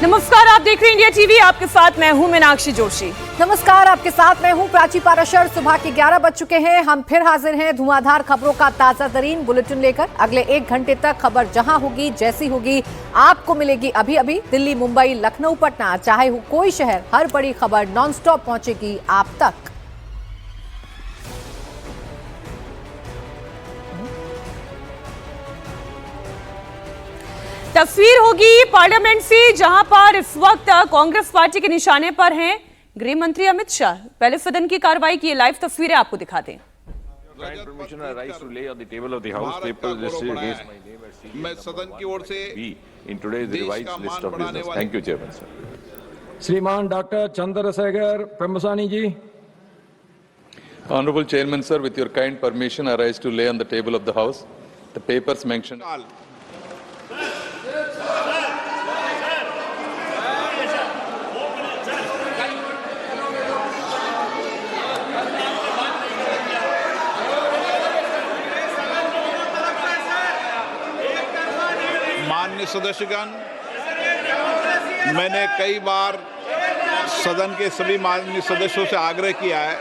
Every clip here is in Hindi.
नमस्कार, आप देख रहे हैं इंडिया टीवी। आपके साथ मैं हूं मीनाक्षी जोशी। नमस्कार, आपके साथ मैं हूं प्राची पाराशर। सुबह के 11 बज चुके हैं। हम फिर हाजिर हैं धुआंधार खबरों का ताजा तरीन बुलेटिन लेकर। अगले 1 घंटे तक खबर जहां होगी, जैसी होगी, आपको मिलेगी अभी अभी। दिल्ली, मुंबई, लखनऊ, पटना, चाहे हो कोई शहर, हर बड़ी खबर नॉनस्टॉप पहुंचेगी आप तक। तस्वीर होगी पार्लियामेंट से, जहां पर इस वक्त कांग्रेस पार्टी के निशाने पर हैं गृह मंत्री अमित शाह। पहले सदन की कार्रवाई की लाइव तस्वीरें आपको दिखा दें। मैं सदन की ओर से श्रीमान doctor Chandrashekhar पेम्बसानी ji. Honorable Chairman, sir, with your kind permission, I rise to lay on the table of the House the papers mentioned. माननीय सदस्यगण, मैंने कई बार सदन के सभी माननीय सदस्यों से आग्रह किया है,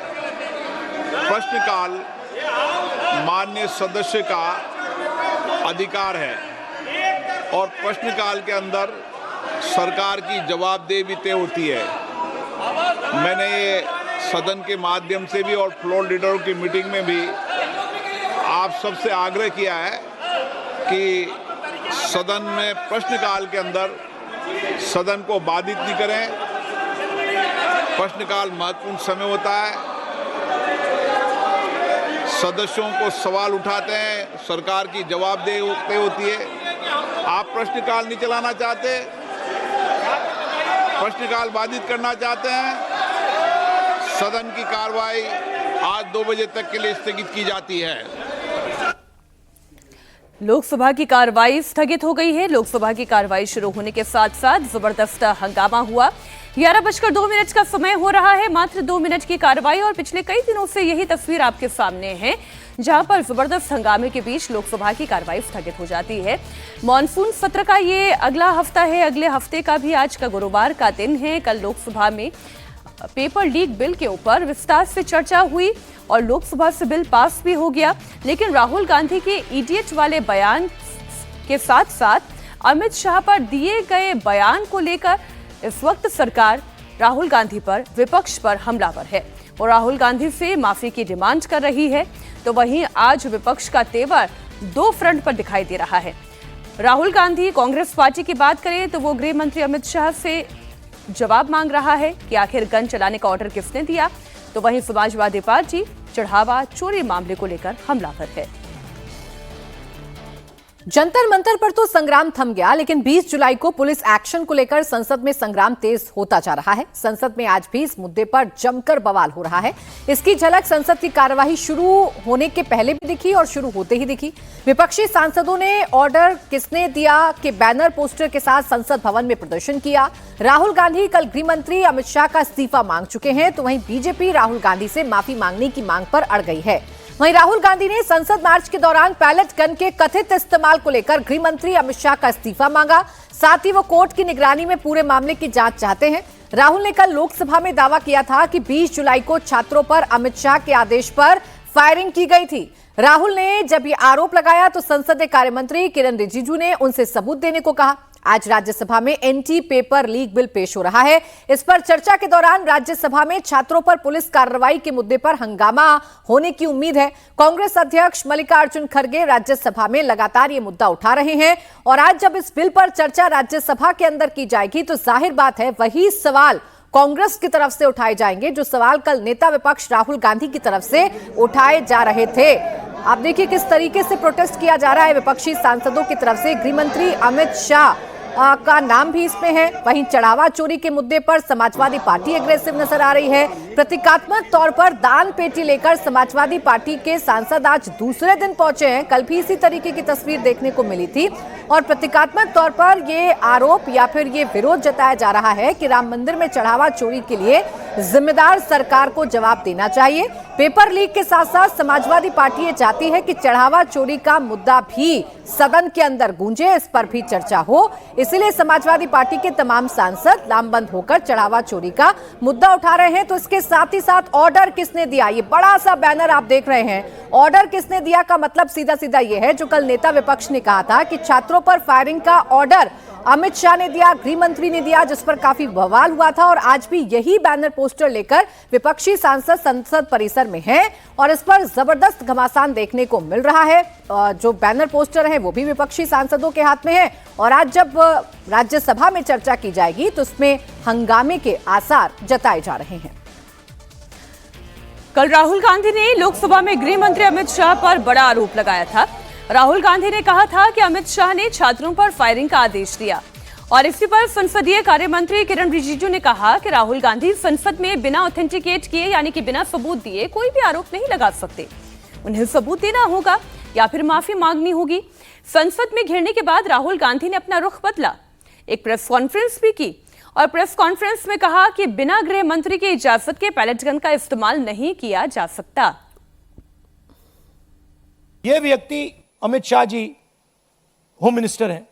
प्रश्नकाल माननीय सदस्य का अधिकार है और प्रश्नकाल के अंदर सरकार की जवाबदेही भी तय होती है। मैंने ये सदन के माध्यम से भी और फ्लोर लीडरों की मीटिंग में भी आप सबसे आग्रह किया है कि सदन में प्रश्नकाल के अंदर सदन को बाधित नहीं करें। प्रश्नकाल महत्वपूर्ण समय होता है, सदस्यों को सवाल उठाते हैं, सरकार की जवाबदेही तय होती है। आप प्रश्नकाल नहीं चलाना चाहते, प्रश्नकाल बाधित करना चाहते हैं, सदन की कार्रवाई आज 2 बजे तक के लिए स्थगित की जाती है। लोकसभा की कार्रवाई स्थगित हो गई है। लोकसभा की कार्रवाई शुरू होने के साथ साथ जबरदस्त हंगामा हुआ। 11:02 का समय हो रहा है। मात्र 2 मिनट की कार्रवाई और पिछले कई दिनों से यही तस्वीर आपके सामने है, जहां पर जबरदस्त हंगामे के बीच लोकसभा की कार्रवाई स्थगित हो जाती है। मॉनसून सत्र का ये अगला हफ्ता है। अगले हफ्ते का भी आज का गुरुवार का दिन है। कल लोकसभा में पेपर लीक बिल के ऊपर विस्तार से चर्चा हुई और लोकसभा से बिल पास भी हो गया। लेकिन राहुल गांधी के इडियट वाले बयान के साथ साथ अमित शाह पर दिए गए बयान को लेकर इस वक्त सरकार राहुल गांधी पर, विपक्ष पर हमलावर है और राहुल गांधी से माफी की डिमांड कर रही है। तो वहीं आज विपक्ष का तेवर 2 फ्रंट पर दिखाई दे रहा है। राहुल गांधी कांग्रेस पार्टी की बात करें तो वो गृह मंत्री अमित शाह से जवाब मांग रहा है कि आखिर गन चलाने का ऑर्डर किसने दिया। तो वहीं समाजवादी पार्टी चढ़ावा चोरी मामले को लेकर हमलावर है। जंतर मंतर पर तो संग्राम थम गया, लेकिन 20 जुलाई को पुलिस एक्शन को लेकर संसद में संग्राम तेज होता जा रहा है। संसद में आज भी इस मुद्दे पर जमकर बवाल हो रहा है। इसकी झलक संसद की कार्यवाही शुरू होने के पहले भी दिखी और शुरू होते ही दिखी। विपक्षी सांसदों ने ऑर्डर किसने दिया के बैनर पोस्टर के साथ संसद भवन में प्रदर्शन किया। राहुल गांधी कल गृह मंत्री अमित शाह का इस्तीफा मांग चुके हैं, तो वहीं बीजेपी राहुल गांधी से माफी मांगने की मांग पर अड़ गई है। वहीं राहुल गांधी ने संसद मार्च के दौरान पैलेट गन के कथित इस्तेमाल को लेकर गृह मंत्री अमित शाह का इस्तीफा मांगा। साथ ही वो कोर्ट की निगरानी में पूरे मामले की जांच चाहते हैं। राहुल ने कल लोकसभा में दावा किया था कि 20 जुलाई को छात्रों पर अमित शाह के आदेश पर फायरिंग की गई थी। राहुल ने जब ये आरोप लगाया तो संसदीय कार्य मंत्री किरण रिजिजू ने उनसे सबूत देने को कहा। आज राज्यसभा में एंटी पेपर लीक बिल पेश हो रहा है। इस पर चर्चा के दौरान राज्यसभा में छात्रों पर पुलिस कार्रवाई के मुद्दे पर हंगामा होने की उम्मीद है। कांग्रेस अध्यक्ष मल्लिकार्जुन खड़गे राज्यसभा में लगातार ये मुद्दा उठा रहे हैं और आज जब इस बिल पर चर्चा राज्यसभा के अंदर की जाएगी तो जाहिर बात है वही सवाल कांग्रेस की तरफ से उठाए जाएंगे जो सवाल कल नेता विपक्ष राहुल गांधी की तरफ से उठाए जा रहे थे। आप देखिए किस तरीके से प्रोटेस्ट किया जा रहा है विपक्षी सांसदों की तरफ से। गृह मंत्री अमित शाह का नाम भी इसमें है। वहीं चढ़ावा चोरी के मुद्दे पर समाजवादी पार्टी एग्रेसिव नजर आ रही है। प्रतीकात्मक तौर पर दान पेटी लेकर समाजवादी पार्टी के सांसद आज दूसरे दिन पहुंचे हैं। कल भी इसी तरीके की तस्वीर देखने को मिली थी और प्रतीकात्मक तौर पर ये आरोप या फिर ये विरोध जताया जा रहा है कि राम मंदिर में चढ़ावा चोरी के लिए जिम्मेदार सरकार को जवाब देना चाहिए। पेपर लीक के साथ साथ समाजवादी पार्टी ये चाहती है कि चढ़ावा चोरी का मुद्दा भी सदन के अंदर गूंजे, इस पर भी चर्चा हो। इसलिए समाजवादी पार्टी के तमाम सांसद लामबंद होकर चढ़ावा चोरी का मुद्दा उठा रहे हैं। तो इसके साथ ही साथ ऑर्डर किसने दिया, ये बड़ा सा बैनर आप देख रहे हैं। ऑर्डर किसने दिया का मतलब सीधा सीधा ये है, जो कल नेता विपक्ष ने कहा था कि छात्रों पर फायरिंग का ऑर्डर अमित शाह ने दिया, गृह मंत्री ने दिया, जिस पर काफी बवाल हुआ था। और आज भी यही बैनर पोस्टर लेकर विपक्षी सांसद संसद परिसर में हैं और इस पर जबरदस्त घमासान देखने को मिल रहा है। जो बैनर पोस्टर है वो भी विपक्षी सांसदों के हाथ में है और आज जब राज्यसभा में चर्चा की जाएगी तो उसमें हंगामे के आसार जताए जा रहे हैं। कल राहुल गांधी ने लोकसभा में गृह मंत्री अमित शाह पर बड़ा आरोप लगाया था। राहुल गांधी ने कहा था कि अमित शाह ने छात्रों पर फायरिंग का आदेश दिया और इसी पर संसदीय कार्य मंत्री किरण रिजिजू ने कहा कि राहुल गांधी संसद में बिना ऑथेंटिकेट किए यानी कि बिना सबूत दिए कोई भी आरोप नहीं लगा सकते। उन्हें सबूत देना होगा या फिर माफी मांगनी होगी। संसद में घिरने के बाद राहुल गांधी ने अपना रुख बदला, एक प्रेस कॉन्फ्रेंस भी की और प्रेस कॉन्फ्रेंस में कहा कि बिना गृह मंत्री की इजाजत के पैलेट गन का इस्तेमाल नहीं किया जा सकता। यह व्यक्ति अमित शाह जी होम मिनिस्टर हैं,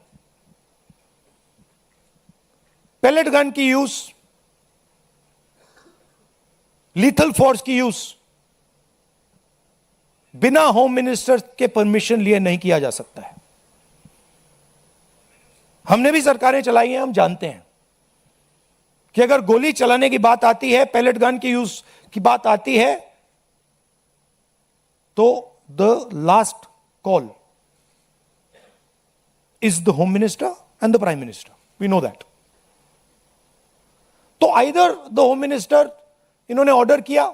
पैलेट गन की यूज, लीथल फोर्स की यूज बिना होम मिनिस्टर के परमिशन लिए नहीं किया जा सकता है। हमने भी सरकारें चलाई हैं, हम जानते हैं कि अगर गोली चलाने की बात आती है, पैलेट गन की यूज की बात आती है, तो the last call is the home minister and the prime minister. We know that. तो either the home minister इन्होंने ऑर्डर किया,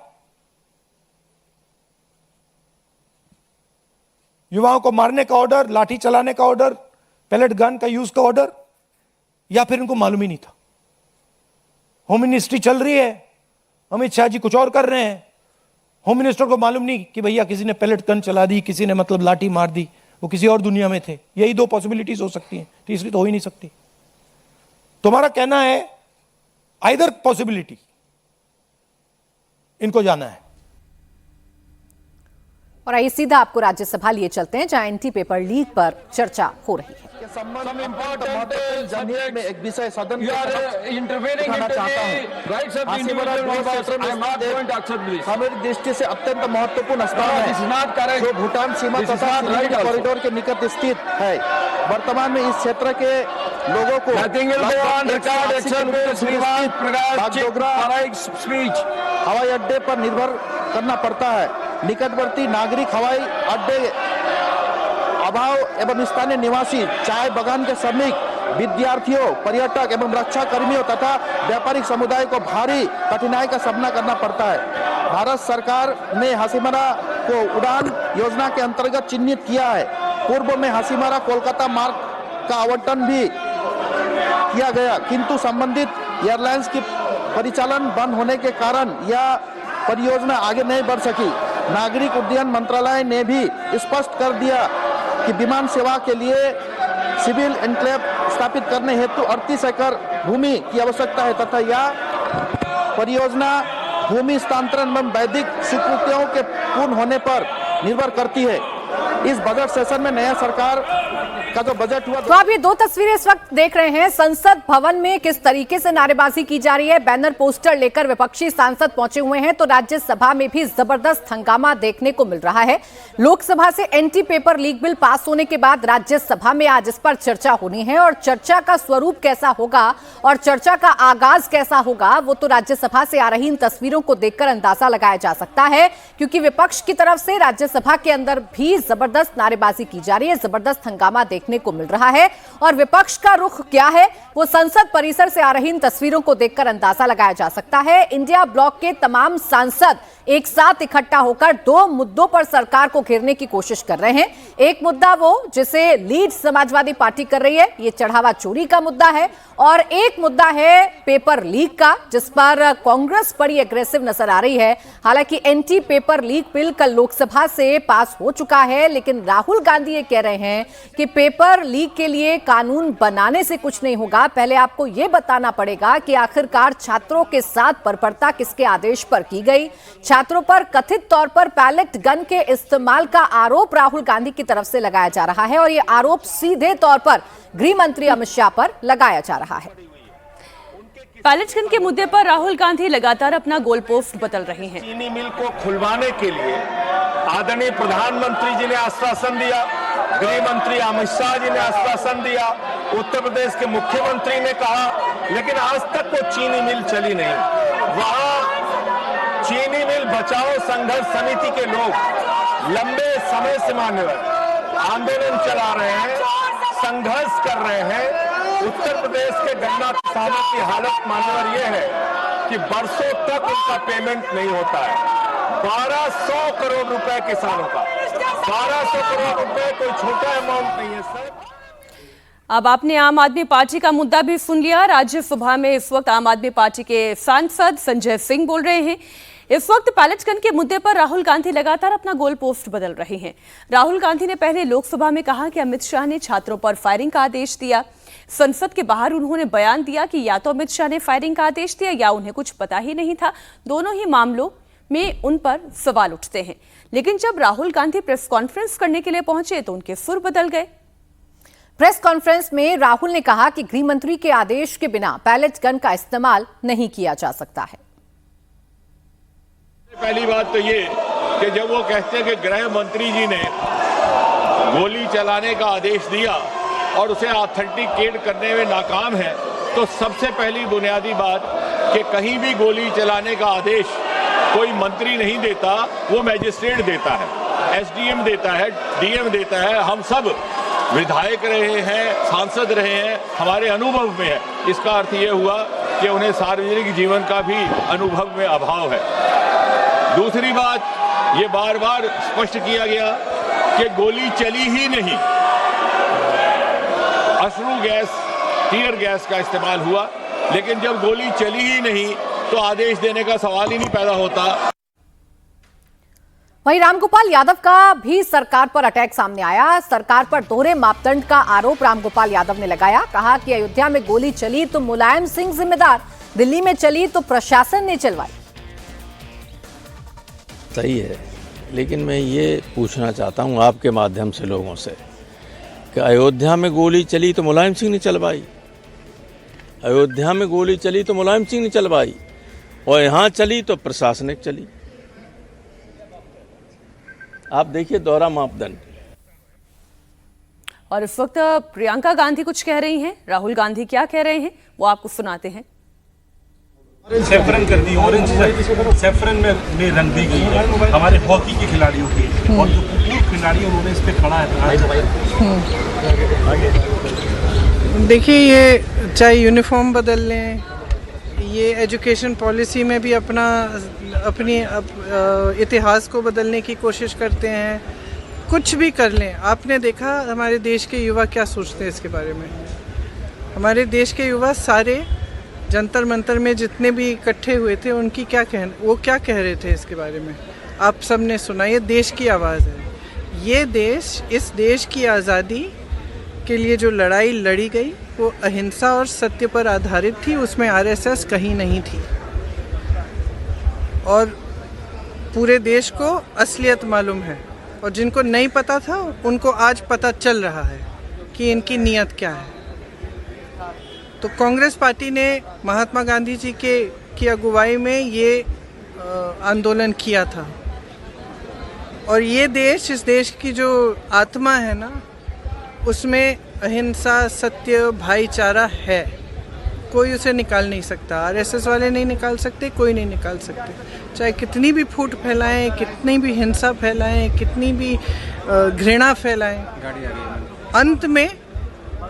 युवाओं को मारने का ऑर्डर, लाठी चलाने का ऑर्डर, पैलेट गन का यूज का ऑर्डर, या फिर इनको मालूम ही नहीं था। होम मिनिस्ट्री चल रही है, अमित शाह जी कुछ और कर रहे हैं, होम मिनिस्टर को मालूम नहीं कि भैया किसी ने पैलेट गन चला दी, किसी ने मतलब लाठी मार दी, वो किसी और दुनिया में थे। यही दो पॉसिबिलिटीज हो सकती हैं, तीसरी तो हो ही नहीं सकती। तुम्हारा कहना है आइदर पॉसिबिलिटी इनको जाना है। और आइए सीधा आपको राज्यसभा लिए चलते हैं जहां एंटी पेपर लीक पर चर्चा हो रही है। जनहित में एक विषय सदन उठाना चाहता हूँ। हमारी दृष्टि से अत्यंत महत्वपूर्ण स्थान है जो भूटान सीमा तथा कॉरिडोर के निकट स्थित है। वर्तमान में इस क्षेत्र के लोगों को हवाई अड्डे पर निर्भर करना पड़ता है। निकटवर्ती नागरिक हवाई अड्डे अभाव एवं स्थानीय निवासी, चाय बागान के श्रमिक, विद्यार्थियों, पर्यटक एवं रक्षा कर्मियों तथा व्यापारिक समुदाय को भारी कठिनाई का सामना करना पड़ता है। भारत सरकार ने हासीमारा को उड़ान योजना के अंतर्गत चिन्हित किया है। पूर्व में हासीमारा कोलकाता मार्ग का आवंटन भी किया गया, किंतु संबंधित एयरलाइंस की परिचालन बंद होने के कारण यह परियोजना आगे नहीं बढ़ सकी। नागरिक उड्डयन मंत्रालय ने भी स्पष्ट कर दिया कि विमान सेवा के लिए सिविल एन्क्लेव स्थापित करने हेतु 38 एकड़ भूमि की आवश्यकता है तथा यह परियोजना भूमि हस्तांतरण एवं वैदिक स्वीकृतियों के पूर्ण होने पर निर्भर करती है। इस बजट सेशन में नया सरकार का जो बजट हुआ, तो आप ये दो तस्वीरें इस वक्त देख रहे हैं। संसद भवन में किस तरीके से नारेबाजी की जा रही है, बैनर पोस्टर लेकर विपक्षी सांसद पहुंचे हुए हैं, तो राज्यसभा में भी जबरदस्त हंगामा देखने को मिल रहा है। लोकसभा से anti paper leak bill pass होने के बाद राज्यसभा में आज इस पर चर्चा होनी है और चर्चा का स्वरूप कैसा होगा और चर्चा का आगाज कैसा होगा वो तो राज्यसभा से आ रही इन तस्वीरों को देखकर अंदाजा लगाया जा सकता है, क्योंकि विपक्ष की तरफ से राज्यसभा के अंदर भी जबरदस्त नारेबाजी की जा रही है, जबरदस्त हंगामा देखने को मिल रहा है। और विपक्ष का रुख क्या है वो संसद परिसर से आ रही इन तस्वीरों को देखकर अंदाजा लगाया जा सकता है। इंडिया ब्लॉक के तमाम सांसद एक साथ इकट्ठा होकर दो मुद्दों पर सरकार को घेरने की कोशिश कर रहे हैं। एक मुद्दा वो जिसे लीड समाजवादी पार्टी कर रही है, ये चढ़ावा चोरी का मुद्दा है, और एक मुद्दा है पेपर लीक का, जिस पर कांग्रेस बड़ी एग्रेसिव नजर आ रही है। हालांकि एंटी पेपर लीक बिल कल लोकसभा से पास हो चुका है, लेकिन राहुल गांधी ये कह रहे हैं कि पेपर लीक के लिए कानून बनाने से कुछ नहीं होगा। पहले आपको यह बताना पड़ेगा कि आखिरकार छात्रों के साथ बर्बरता किसके आदेश पर की गई। छात्रों पर कथित तौर पर पैलेट गन के इस्तेमाल का आरोप राहुल गांधी की तरफ से लगाया जा रहा है और यह आरोप सीधे तौर पर गृह मंत्री अमित शाह पर लगाया जा रहा है। पैलेट गन के मुद्दे पर राहुल गांधी लगातार अपना गोल पोस्ट बदल रहे हैं। चीनी मिल को खुलवाने के लिए आदरणीय प्रधानमंत्री जी ने आश्वासन दिया, गृह मंत्री अमित शाह जी ने आश्वासन दिया, उत्तर प्रदेश के मुख्यमंत्री ने कहा, लेकिन आज तक वो चीनी मिल चली नहीं। वहां चीनी मिल बचाओ संघर्ष समिति के लोग लंबे समय से मान्यवर आंदोलन चला रहे हैं, संघर्ष कर रहे हैं। उत्तर प्रदेश के गन्ना किसानों की हालत मान्यवर ये है कि वर्षों तक उनका पेमेंट नहीं होता है। 1200 करोड़ रुपए किसानों का, 1200 करोड़ रुपए कोई छोटा अमाउंट नहीं है सर। अब आपने आम आदमी पार्टी का मुद्दा भी सुन लिया। राज्यसभा में इस वक्त आम आदमी पार्टी के सांसद संजय सिंह बोल रहे हैं। इस वक्त पैलेट गन के मुद्दे पर राहुल गांधी लगातार अपना गोल पोस्ट बदल रहे हैं। राहुल गांधी ने पहले लोकसभा में कहा कि अमित शाह ने छात्रों पर फायरिंग का आदेश दिया। संसद के बाहर उन्होंने बयान दिया कि या तो अमित शाह ने फायरिंग का आदेश दिया या उन्हें कुछ पता ही नहीं था। दोनों ही मामलों में उन पर सवाल उठते हैं। लेकिन जब राहुल गांधी प्रेस कॉन्फ्रेंस करने के लिए पहुंचे तो उनके सुर बदल गए। प्रेस कॉन्फ्रेंस में राहुल ने कहा कि गृह मंत्री के आदेश के बिना पैलेट गन का इस्तेमाल नहीं किया जा सकता है। पहली बात तो ये कि जब वो कहते हैं कि गृह मंत्री जी ने गोली चलाने का आदेश दिया और उसे ऑथेंटिकेट करने में नाकाम है, तो सबसे पहली बुनियादी बात कि कहीं भी गोली चलाने का आदेश कोई मंत्री नहीं देता, वो मैजिस्ट्रेट देता है, एसडीएम देता है, डीएम देता है। हम सब विधायक रहे हैं, सांसद रहे हैं, हमारे अनुभव में है। इसका अर्थ ये हुआ कि उन्हें सार्वजनिक जीवन का भी अनुभव में अभाव है। दूसरी बात, ये बार बार स्पष्ट किया गया कि गोली चली ही नहीं, अश्रु गैस, टीयर गैस का इस्तेमाल हुआ। लेकिन जब गोली चली ही नहीं तो आदेश देने का सवाल ही नहीं पैदा होता। वहीं रामगोपाल यादव का भी सरकार पर अटैक सामने आया। सरकार पर दोहरे मापदंड का आरोप रामगोपाल यादव ने लगाया। कहा कि अयोध्या में गोली चली तो मुलायम सिंह जिम्मेदार, दिल्ली में चली तो प्रशासन ने चलवाई। सही है, लेकिन मैं ये पूछना चाहता हूँ आपके माध्यम से लोगों से कि अयोध्या में गोली चली तो मुलायम सिंह ने चलवाई, अयोध्या में गोली चली तो मुलायम सिंह ने चलवाई, और यहाँ चली तो प्रशासनिक चली। आप देखिए दोहरा मापदंड। और इस वक्त प्रियंका गांधी कुछ कह रही हैं। राहुल गांधी क्या कह रहे हैं वो आपको सुनाते हैं। सेफ्रन कर दी, ऑरेंज सेफ्रन में रंग दी गई है हमारे हॉकी के खिलाड़ियों की, और जो पूर्व खिलाड़ी उन्होंने इस पे खड़ा है। देखिए, ये चाहे यूनिफॉर्म बदल लें, ये एजुकेशन पॉलिसी में भी अपनी इतिहास को बदलने की कोशिश करते हैं, कुछ भी कर लें। आपने देखा हमारे देश के युवा क्या सोचते हैं इसके बारे में। हमारे देश के युवा सारे जंतर मंतर में जितने भी इकट्ठे हुए थे, उनकी वो क्या कह रहे थे इसके बारे में आप सब ने सुना। ये देश की आवाज़ है। ये देश, इस देश की आज़ादी के लिए जो लड़ाई लड़ी गई वो अहिंसा और सत्य पर आधारित थी, उसमें आरएसएस कहीं नहीं थी। और पूरे देश को असलियत मालूम है, और जिनको नहीं पता था उनको आज पता चल रहा है कि इनकी नीयत क्या है। तो कांग्रेस पार्टी ने महात्मा गांधी जी की अगुवाई में ये आंदोलन किया था, और ये देश, इस देश की जो आत्मा है ना, उसमें अहिंसा, सत्य, भाईचारा है। कोई उसे निकाल नहीं सकता। आरएसएस वाले नहीं निकाल सकते, कोई नहीं निकाल सकते। चाहे कितनी भी फूट फैलाएं, कितनी भी हिंसा फैलाएं, कितनी भी घृणा फैलाएं, अंत में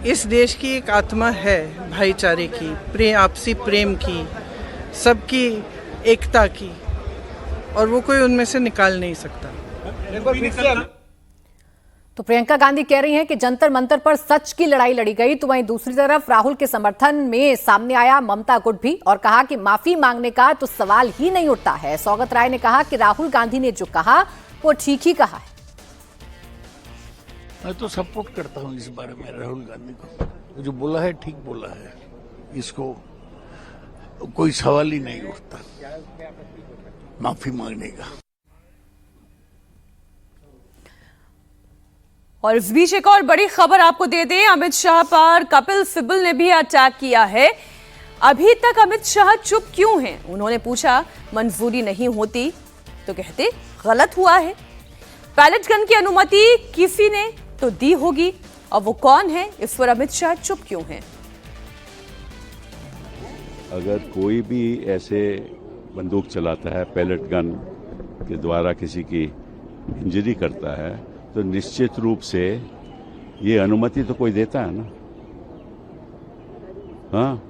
इस देश की एक आत्मा है भाईचारे की, आपसी प्रेम की, सबकी एकता की, और वो कोई उनमें से निकाल नहीं सकता। तो प्रियंका गांधी कह रही हैं कि जंतर मंतर पर सच की लड़ाई लड़ी गई। तो वहीं दूसरी तरफ राहुल के समर्थन में सामने आया ममता गुट भी, और कहा कि माफी मांगने का तो सवाल ही नहीं उठता है। सौगत राय ने कहा कि राहुल गांधी ने जो कहा वो ठीक ही कहा है। मैं तो सपोर्ट करता हूँ इस बारे में राहुल गांधी को। जो बोला है ठीक बोला है, इसको कोई सवाल ही नहीं उठता माफी मांगने का। और इस बीच एक और बड़ी खबर आपको दे दें, अमित शाह पर कपिल सिब्बल ने भी अटैक किया है। अभी तक अमित शाह चुप क्यों हैं? उन्होंने पूछा मंजूरी नहीं होती तो कहते गलत हुआ है। पैलेट गन की अनुमति किसी ने तो दी होगी, और वो कौन है, इस पर अमित शाह चुप क्यों हैं? अगर कोई भी ऐसे बंदूक चलाता है, पैलेट गन के द्वारा किसी की इंजरी करता है, तो निश्चित रूप से ये अनुमति तो कोई देता है ना। हाँ,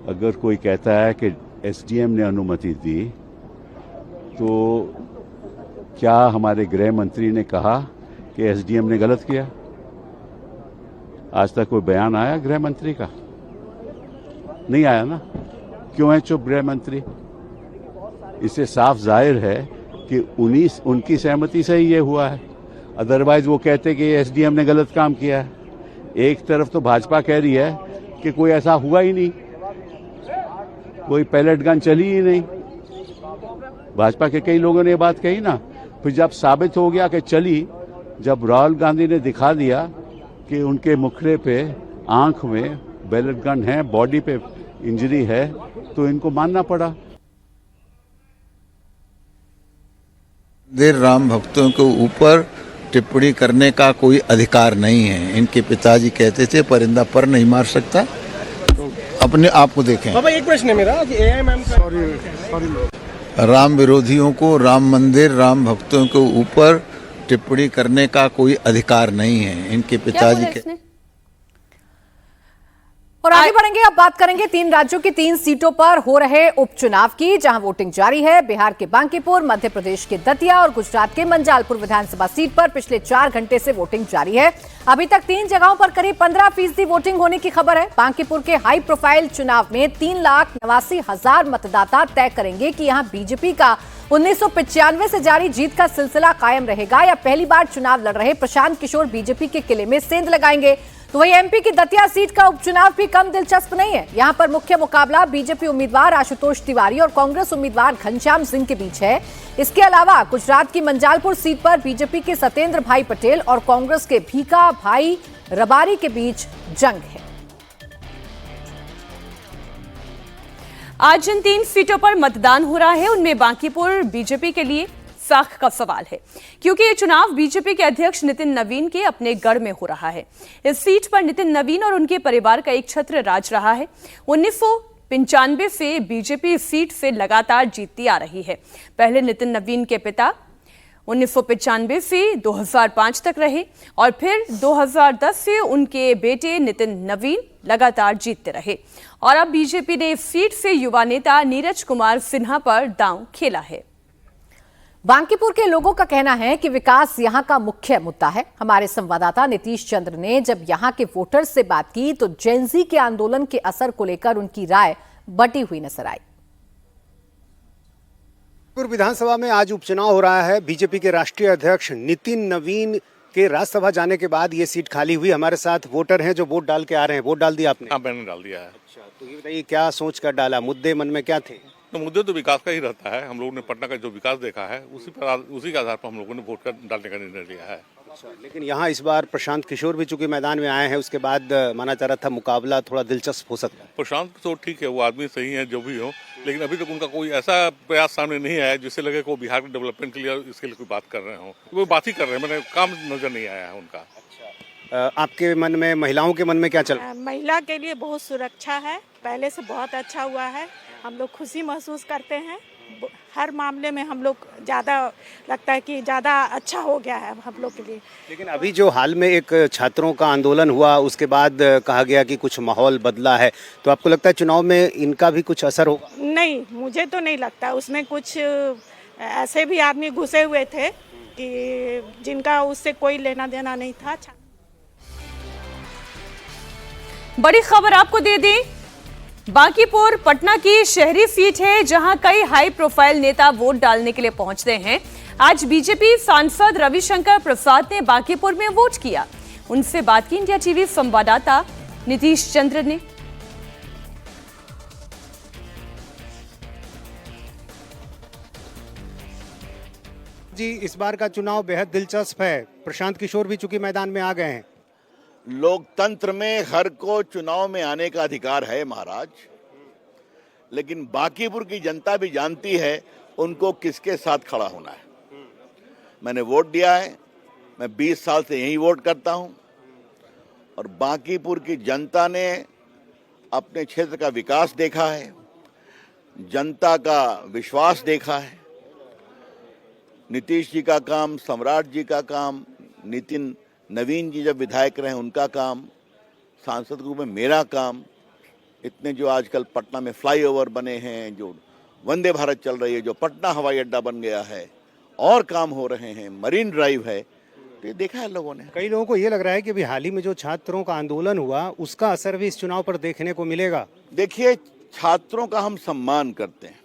अगर कोई कहता है कि एसडीएम ने अनुमति दी, तो क्या हमारे गृह मंत्री ने कहा कि एसडीएम ने गलत किया? आज तक कोई बयान आया गृह मंत्री का? नहीं आया ना। क्यों है चुप गृह मंत्री? इससे साफ जाहिर है कि उनकी सहमति से ही ये हुआ है। अदरवाइज वो कहते कि एसडीएम ने गलत काम किया है। एक तरफ तो भाजपा कह रही है कि कोई ऐसा हुआ ही नहीं, कोई पैलेट गन चली ही नहीं। भाजपा के कई लोगों ने ये बात कही ना। फिर जब साबित हो गया कि चली, जब राहुल गांधी ने दिखा दिया कि उनके मुखड़े पे, आंख में पैलेट गन है, बॉडी पे इंजरी है, तो इनको मानना पड़ा। देर राम भक्तों के ऊपर टिप्पणी करने का कोई अधिकार नहीं है। इनके पिताजी कहते थे परिंदा पर नहीं मार सकता, तो अपने आप को देखें। बाबा एक प्रश्न है मेरा, एआईएमएम का राम विरोधियों को राम मंदिर, राम भक्तों के ऊपर टिप्पणी करने का कोई अधिकार नहीं है। इनके पिताजी के। और आगे बढ़ेंगे, अब बात करेंगे 3 राज्यों की 3 सीटों पर हो रहे उपचुनाव की, जहां वोटिंग जारी है। बिहार के बांकीपुर, मध्य प्रदेश के दतिया और गुजरात के मंजालपुर विधानसभा सीट पर पिछले 4 घंटे से वोटिंग जारी है। अभी तक 3 जगहों पर करीब 15% वोटिंग होने की खबर है। बांकीपुर के हाई प्रोफाइल चुनाव में 3,89,000 मतदाता तय करेंगे कि यहां बीजेपी का 1995 से जारी जीत का सिलसिला कायम रहेगा या पहली बार चुनाव लड़ रहे प्रशांत किशोर बीजेपी के किले में सेंध लगाएंगे। तो वही एमपी की दतिया सीट का उपचुनाव भी कम दिलचस्प नहीं है। यहां पर मुख्य मुकाबला बीजेपी उम्मीदवार आशुतोष तिवारी और कांग्रेस उम्मीदवार घनश्याम सिंह के बीच है। इसके अलावा गुजरात की मंजालपुर सीट पर बीजेपी के सत्येंद्र भाई पटेल और कांग्रेस के भीखा भाई रबारी के बीच जंग है। आज जिन 3 सीटों पर मतदान हो रहा है, उनमें बांकीपुर बीजेपी के लिए साख का सवाल है, क्योंकि ये चुनाव बीजेपी के अध्यक्ष नितिन नवीन के अपने गढ़ में हो रहा है। इस सीट पर नितिन नवीन और उनके परिवार का एक छत्र राज रहा है। 1995 से बीजेपी इस सीट से लगातार जीतती आ रही है। पहले नितिन नवीन के पिता 1995 से 2005 तक रहे और फिर 2010 से उनके बेटे नितिन नवीन लगातार जीतते रहे। और अब बीजेपी ने इस सीट से युवा नेता नीरज कुमार सिन्हा पर दांव खेला है। बांकीपुर के लोगों का कहना है कि विकास यहां का मुख्य मुद्दा है। हमारे संवाददाता नीतीश चंद्र ने जब यहां के वोटर्स से बात की तो जेनजी के आंदोलन के असर को लेकर उनकी राय बटी हुई नजर आई। विधानसभा में आज उपचुनाव हो रहा है। बीजेपी के राष्ट्रीय अध्यक्ष नितिन नवीन के राज्यसभा जाने के बाद ये सीट खाली हुई। हमारे साथ वोटर हैं जो वोट डाल के आ रहे हैं। वोट डाल दिया आपने? हाँ, मैंने डाल दिया है। अच्छा, तो ये बताइए क्या सोच कर डाला, मुद्दे मन में क्या थे? तो मुद्दे तो विकास का ही रहता है। हम लोगों ने पटना का जो विकास देखा है उसी के आधार पर हम लोगों ने वोट कर डालने का निर्णय लिया है। अच्छा, लेकिन यहाँ इस बार प्रशांत किशोर भी चूंकि मैदान में आए हैं, उसके बाद माना जा रहा था मुकाबला थोड़ा दिलचस्प हो सकता है। प्रशांत किशोर ठीक है, वो आदमी सही है जो भी हो, लेकिन अभी तक उनका कोई ऐसा प्रयास सामने नहीं आया जिससे लगे कि वो बिहार के डेवलपमेंट के लिए इसके लिए कोई बात कर रहे हो। वो बात ही कर रहे हैं, मैंने काम नजर नहीं आया है उनका। आपके मन में, महिलाओं के मन में क्या चल रहा है? महिला के लिए बहुत सुरक्षा है, पहले से बहुत अच्छा हुआ है। हम लोग खुशी महसूस करते हैं। हर मामले में हम लोग ज़्यादा लगता है कि ज़्यादा अच्छा हो गया है हम लोग के लिए। लेकिन अभी जो हाल में एक छात्रों का आंदोलन हुआ, उसके बाद कहा गया कि कुछ माहौल बदला है, तो आपको लगता है चुनाव में इनका भी कुछ असर होगा? नहीं, मुझे तो नहीं लगता। उसमें कुछ ऐसे भी आदमी घुसे हुए थे कि जिनका उससे कोई लेना देना नहीं था। बड़ी खबर आपको दे दें, बांकीपुर पटना की शहरी सीट है जहां कई हाई प्रोफाइल नेता वोट डालने के लिए पहुंचते हैं। आज बीजेपी सांसद रविशंकर प्रसाद ने बांकीपुर में वोट किया। उनसे बात की इंडिया टीवी संवाददाता नीतीश चंद्र ने। जी, इस बार का चुनाव बेहद दिलचस्प है। प्रशांत किशोर भी चूंकि मैदान में आ गए हैं। लोकतंत्र में हर को चुनाव में आने का अधिकार है महाराज, लेकिन बांकीपुर की जनता भी जानती है उनको किसके साथ खड़ा होना है। मैंने वोट दिया है, मैं 20 साल से यही वोट करता हूं और बांकीपुर की जनता ने अपने क्षेत्र का विकास देखा है, जनता का विश्वास देखा है। नीतीश जी का काम, सम्राट जी का काम, नितिन नवीन जी जब विधायक रहे उनका काम, सांसद के रूप में मेरा काम, इतने जो आजकल पटना में फ्लाईओवर बने हैं, जो वंदे भारत चल रही है, जो पटना हवाई अड्डा बन गया है और काम हो रहे हैं, मरीन ड्राइव है, तो ये देखा है लोगों ने। कई लोगों को ये लग रहा है कि अभी हाल ही में जो छात्रों का आंदोलन हुआ उसका असर भी इस चुनाव पर देखने को मिलेगा। देखिए, छात्रों का हम सम्मान करते हैं,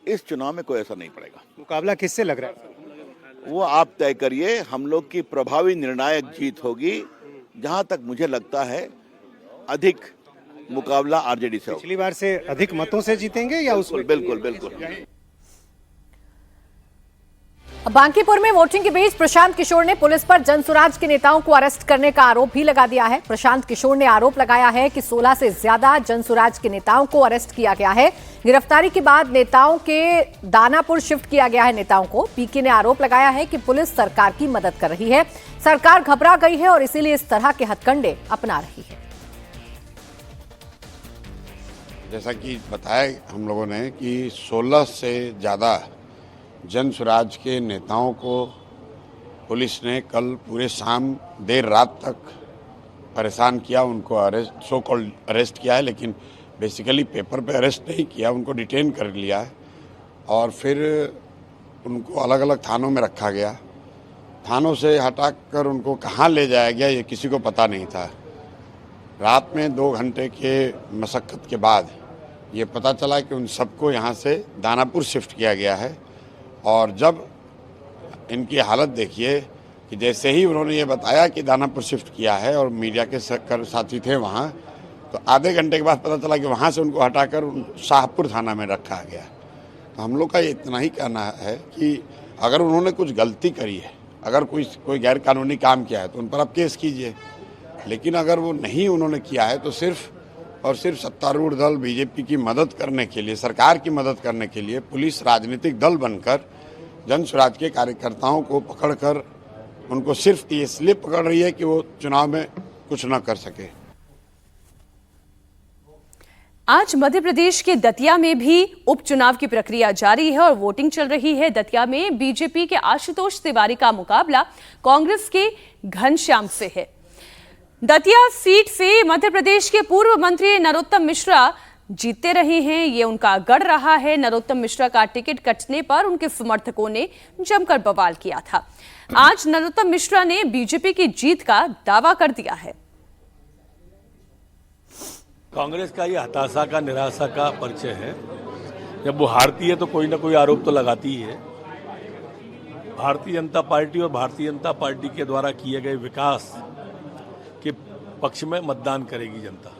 इस चुनाव में कोई असर नहीं पड़ेगा। मुकाबला किससे लग रहा है वो आप तय करिए। हम लोग की प्रभावी निर्णायक जीत होगी। जहां तक मुझे लगता है अधिक मुकाबला आरजेडी से होगा। पिछली बार से अधिक मतों से जीतेंगे या उस? बिल्कुल बिल्कुल। बांकीपुर में वोटिंग के बीच प्रशांत किशोर ने पुलिस पर जनसुराज के नेताओं को अरेस्ट करने का आरोप भी लगा दिया है। प्रशांत किशोर ने आरोप लगाया है कि 16 से ज्यादा जनसुराज के नेताओं को अरेस्ट किया गया है। गिरफ्तारी के बाद नेताओं के दानापुर शिफ्ट किया गया है नेताओं को। पीके ने आरोप लगाया है कि पुलिस सरकार की मदद कर रही है, सरकार घबरा गई है और इसीलिए इस तरह के हथकंडे अपना रही है। जैसा कि बताया हम लोगों ने कि 16 से ज़्यादा जन स्वराज के नेताओं को पुलिस ने कल पूरे शाम देर रात तक परेशान किया, उनको अरेस्ट, सो कॉल्ड अरेस्ट किया है, लेकिन बेसिकली पेपर पे अरेस्ट नहीं किया, उनको डिटेन कर लिया है और फिर उनको अलग अलग थानों में रखा गया। थानों से हटाकर उनको कहाँ ले जाया गया ये किसी को पता नहीं था। रात में 2 घंटे के मशक्क़त के बाद ये पता चला कि उन सबको यहाँ से दानापुर शिफ्ट किया गया है। और जब इनकी हालत देखिए कि जैसे ही उन्होंने ये बताया कि दानापुर शिफ्ट किया है और मीडिया के साथी थे वहाँ, तो आधे घंटे के बाद पता चला कि वहाँ से उनको हटाकर शाहपुर थाना में रखा गया। तो हम लोग का ये इतना ही कहना है कि अगर उन्होंने कुछ गलती करी है, अगर कोई गैर कानूनी काम किया है तो उन पर आप केस कीजिए, लेकिन अगर वो नहीं उन्होंने किया है तो सिर्फ और सिर्फ सत्तारूढ़ दल बीजेपी की मदद करने के लिए, सरकार की मदद करने के लिए पुलिस राजनीतिक दल बनकर जन स्वराज के कार्यकर्ताओं को पकड़कर उनको सिर्फ इसलिए पकड़ रही है कि वो चुनाव में कुछ न कर सके। आज मध्य प्रदेश के दतिया में भी उपचुनाव की प्रक्रिया जारी है और वोटिंग चल रही है। दतिया में बीजेपी के आशुतोष तिवारी का मुकाबला कांग्रेस के घनश्याम से है। दतिया सीट से मध्य प्रदेश के पूर्व मंत्री नरोत्तम मिश्रा जीतते रहे हैं, ये उनका गढ़ रहा है। नरोत्तम मिश्रा का टिकट कटने पर उनके समर्थकों ने जमकर बवाल किया था। आज नरोत्तम मिश्रा ने बीजेपी की जीत का दावा कर दिया है। कांग्रेस का ये हताशा का, निराशा का परिचय है। जब वो हारती है तो कोई ना कोई आरोप तो लगाती ही है। भारतीय जनता पार्टी और भारतीय जनता पार्टी के द्वारा किए गए विकास के पक्ष में मतदान करेगी जनता।